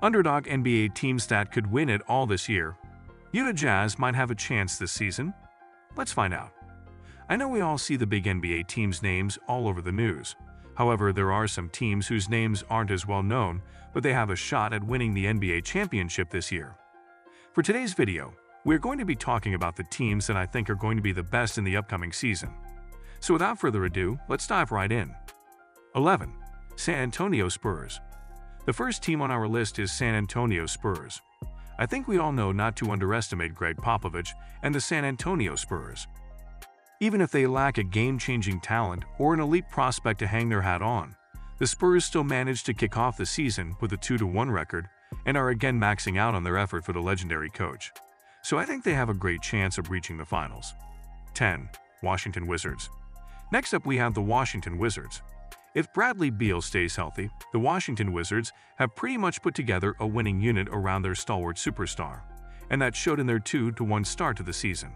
Underdog NBA Teams that could win it all this year. Utah Jazz might have a chance this season? Let's find out. I know we all see the big NBA teams' names all over the news. However, there are some teams whose names aren't as well known, but they have a shot at winning the NBA championship this year. For today's video, we're going to be talking about the teams that I think are going to be the best in the upcoming season. So without further ado, let's dive right in. 11. San Antonio Spurs. The first team on our list is San Antonio Spurs. I think we all know not to underestimate Greg Popovich and the San Antonio Spurs. Even if they lack a game-changing talent or an elite prospect to hang their hat on, the Spurs still managed to kick off the season with a 2-1 record and are again maxing out on their effort for the legendary coach. So I think they have a great chance of reaching the finals. 10. Washington Wizards. Next up we have the Washington Wizards. If Bradley Beal stays healthy, the Washington Wizards have pretty much put together a winning unit around their stalwart superstar, and that showed in their 2-1 start to the season.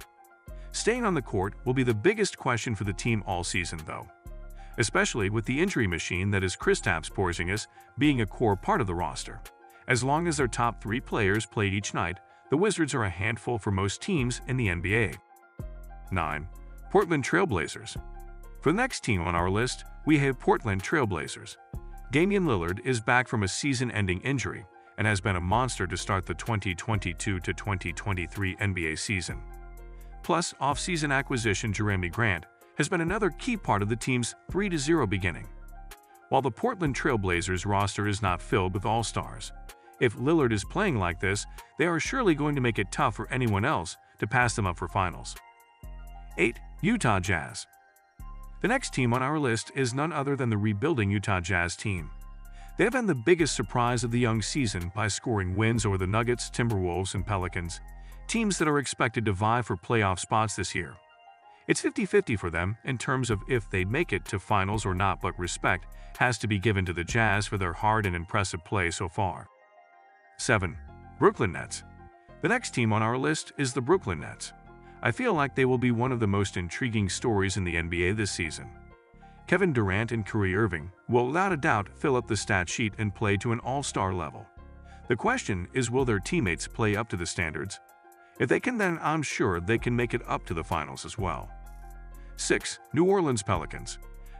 Staying on the court will be the biggest question for the team all season, though, especially with the injury machine that is Kristaps Porzingis being a core part of the roster. As long as their top 3 players played each night, the Wizards are a handful for most teams in the NBA. 9. Portland Trail Blazers. For the next team on our list, we have Portland Trail Blazers. Damian Lillard is back from a season-ending injury and has been a monster to start the 2022-2023 NBA season. Plus, off-season acquisition Jeremy Grant has been another key part of the team's 3-0 beginning. While the Portland Trail Blazers roster is not filled with all-stars, if Lillard is playing like this, they are surely going to make it tough for anyone else to pass them up for finals. 8. Utah Jazz. The next team on our list is none other than the rebuilding Utah Jazz team. They have been the biggest surprise of the young season by scoring wins over the Nuggets, Timberwolves, and Pelicans, teams that are expected to vie for playoff spots this year. It's 50-50 for them in terms of if they make it to finals or not, but respect has to be given to the Jazz for their hard and impressive play so far. 7. Brooklyn Nets. The next team on our list is the Brooklyn Nets. I feel like they will be one of the most intriguing stories in the NBA this season. Kevin Durant and Kyrie Irving will without a doubt fill up the stat sheet and play to an all-star level. The question is, will their teammates play up to the standards? If they can, then I'm sure they can make it up to the finals as well. 6. New Orleans Pelicans.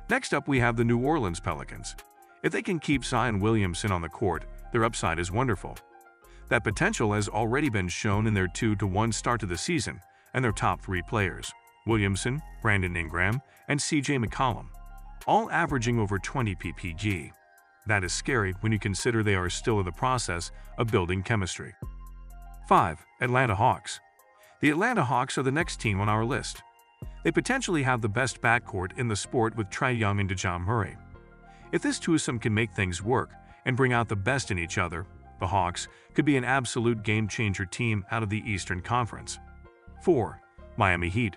Next up we have the New Orleans Pelicans. If they can keep Zion Williamson on the court, their upside is wonderful. That potential has already been shown in their 2-1 start to the season, and their top 3 players, Williamson, Brandon Ingram, and CJ McCollum, all averaging over 20 ppg. That is scary when you consider they are still in the process of building chemistry. 5. Atlanta Hawks. The Atlanta Hawks are the next team on our list. They potentially have the best backcourt in the sport with Trae Young and DeJounte Murray. If this twosome can make things work and bring out the best in each other, the Hawks could be an absolute game-changer team out of the Eastern Conference. 4. Miami Heat.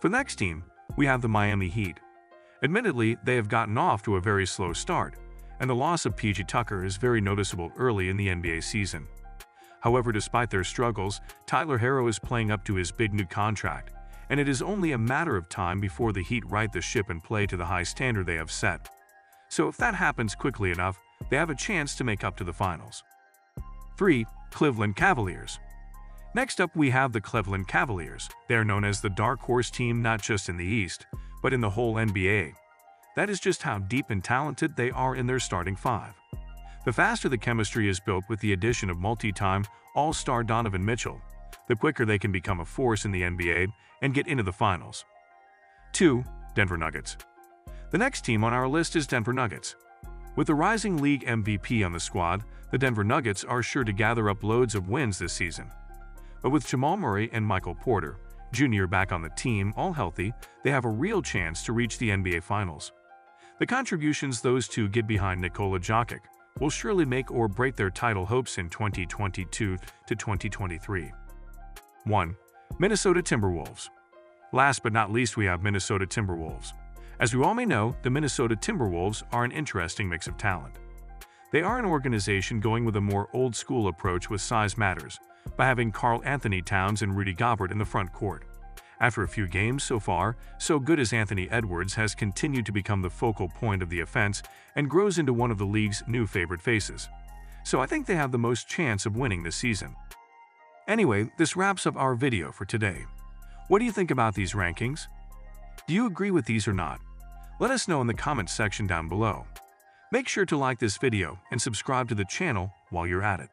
For the next team, we have the Miami Heat. Admittedly, they have gotten off to a very slow start, and the loss of PG Tucker is very noticeable early in the NBA season. However, despite their struggles, Tyler Herro is playing up to his big new contract, and it is only a matter of time before the Heat right the ship and play to the high standard they have set. So if that happens quickly enough, they have a chance to make up to the finals. 3. Cleveland Cavaliers. Next up we have the Cleveland Cavaliers. They are known as the dark horse team not just in the East, but in the whole NBA. That is just how deep and talented they are in their starting 5. The faster the chemistry is built with the addition of multi-time All-Star Donovan Mitchell, the quicker they can become a force in the NBA and get into the finals. 2. Denver Nuggets. The next team on our list is Denver Nuggets. With the rising league MVP on the squad, the Denver Nuggets are sure to gather up loads of wins this season. But with Jamal Murray and Michael Porter Jr. back on the team, all healthy, they have a real chance to reach the NBA Finals. The contributions those two get behind Nikola Jokic will surely make or break their title hopes in 2022-2023. 1. Minnesota Timberwolves. Last but not least, we have Minnesota Timberwolves. As we all may know, the Minnesota Timberwolves are an interesting mix of talent. They are an organization going with a more old-school approach with size matters, by having Karl Anthony Towns and Rudy Gobert in the front court. After a few games so far, so good as Anthony Edwards has continued to become the focal point of the offense and grows into one of the league's new favorite faces. so I think they have the most chance of winning this season. Anyway, this wraps up our video for today. What do you think about these rankings? Do you agree with these or not? Let us know in the comments section down below. Make sure to like this video and subscribe to the channel while you're at it.